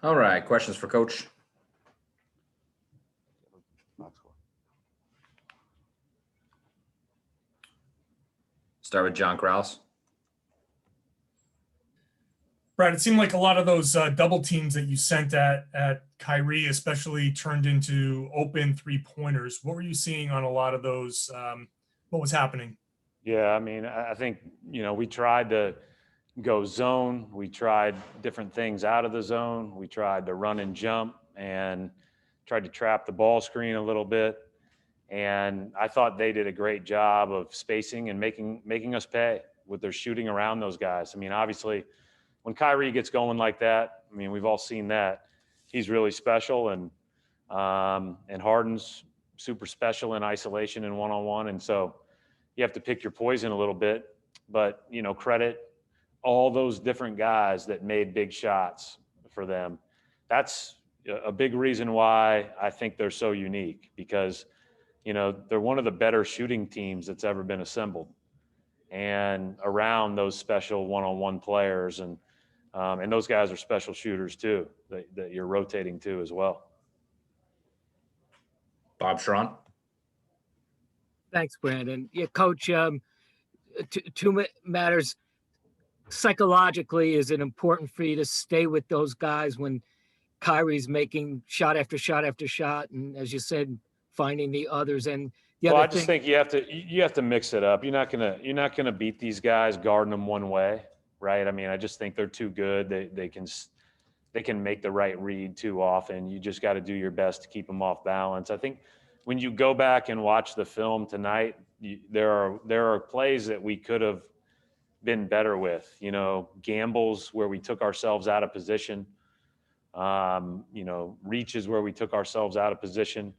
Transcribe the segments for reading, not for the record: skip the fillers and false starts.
All right, questions for Coach? Start with John Krause. Brad, it seemed like a lot of those double teams that you sent at Kyrie especially turned into open three-pointers. What were you seeing on a lot of those? What was happening? Yeah, I mean, I think, we tried to go zone. We tried different things out of the zone. We tried to run and jump and tried to trap the ball screen a little bit. And I thought they did a great job of spacing and making us pay with their shooting around those guys. I mean, obviously, when Kyrie gets going like that, I mean, we've all seen that. He's really special, and Harden's super special in isolation and one-on-one. And so you have to pick your poison a little bit, but, credit all those different guys that made big shots for them. That's a big reason why I think they're so unique, because, they're one of the better shooting teams that's ever been assembled, and around those special one-on-one players. And those guys are special shooters too, that you're rotating to as well. Bob Schron. Thanks, Brandon. Yeah, Coach, two matters. Psychologically, is it important for you to stay with those guys when Kyrie's making shot after shot after shot, and as you said, finding the others? And I just think you have to mix it up. You're not gonna beat these guys guarding them one way, right? I mean, I just think they're too good. They can make the right read too often. You just got to do your best to keep them off balance. I think when you go back and watch the film tonight, there are plays that we could have been better with. Gambles where we took ourselves out of position. Reaches where we took ourselves out of position.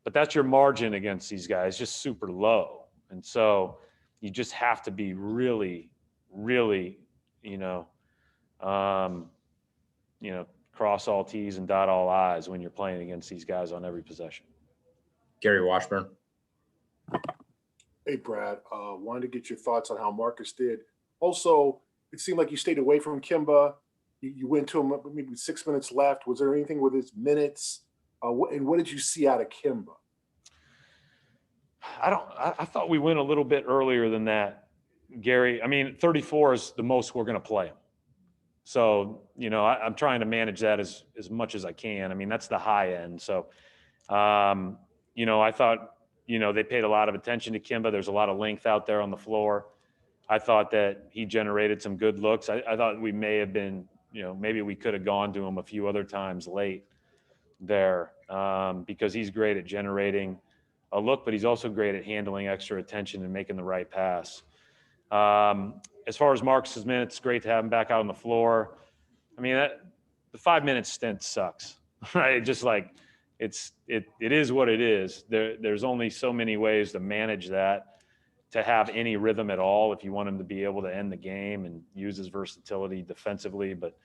But that's your margin against these guys, just super low. And so you just have to be really, really, cross all T's and dot all I's when you're playing against these guys on every possession. Gary Washburn. Hey, Brad, wanted to get your thoughts on how Marcus did. Also, it seemed like you stayed away from Kemba. You went to him maybe 6 minutes left. Was there anything with his minutes? And what did you see out of Kemba? I thought we went a little bit earlier than that, Gary. I mean, 34 is the most we're going to play him. So, I'm trying to manage that as much as I can. I mean, that's the high end. So, I thought, they paid a lot of attention to Kemba. There's a lot of length out there on the floor. I thought that he generated some good looks. I thought we may have been, maybe we could have gone to him a few other times late there, because he's great at generating a look, but he's also great at handling extra attention and making the right pass. As far as Marcus's minutes, great to have him back out on the floor. I mean, the 5-minute stint sucks, right? Just like it is what it is. There's only so many ways to manage that, to have any rhythm at all, if you want him to be able to end the game and use his versatility defensively. But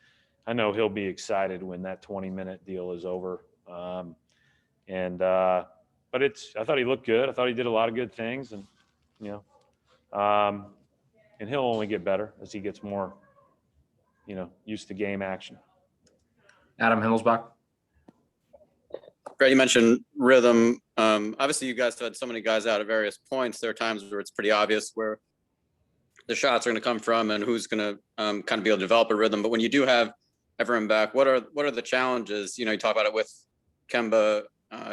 I know he'll be excited when that 20-minute deal is over. But I thought he looked good. I thought he did a lot of good things, and and he'll only get better as he gets more, used to game action. Adam Himmelsbach. Brad, you mentioned rhythm. Obviously, you guys have had so many guys out at various points. There are times where it's pretty obvious where the shots are going to come from and who's going to kind of be able to develop a rhythm. But when you do have everyone back, what are the challenges? You talk about it with Kemba.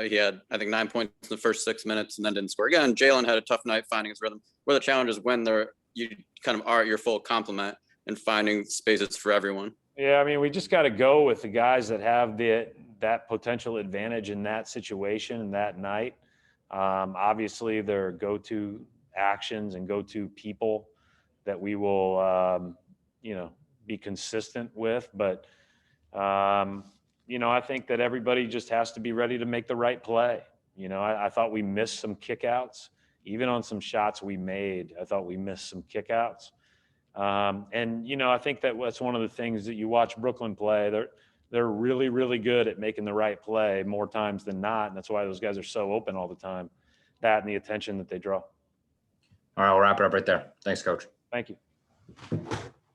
He had, I think, 9 points in the first 6 minutes and then didn't score again. Jalen had a tough night finding his rhythm. What are the challenges when you kind of are at your full complement and finding spaces for everyone? Yeah, I mean, we just got to go with the guys that have that potential advantage in that situation and that night. Obviously, there are go-to actions and go-to people that we will, be consistent with. But, I think that everybody just has to be ready to make the right play. I thought we missed some kickouts. Even on some shots we made, I thought we missed some kickouts. I think that's one of the things that you watch Brooklyn play. They're really, really good at making the right play more times than not. And that's why those guys are so open all the time. That and the attention that they draw. All right, we'll wrap it up right there. Thanks, Coach. Thank you.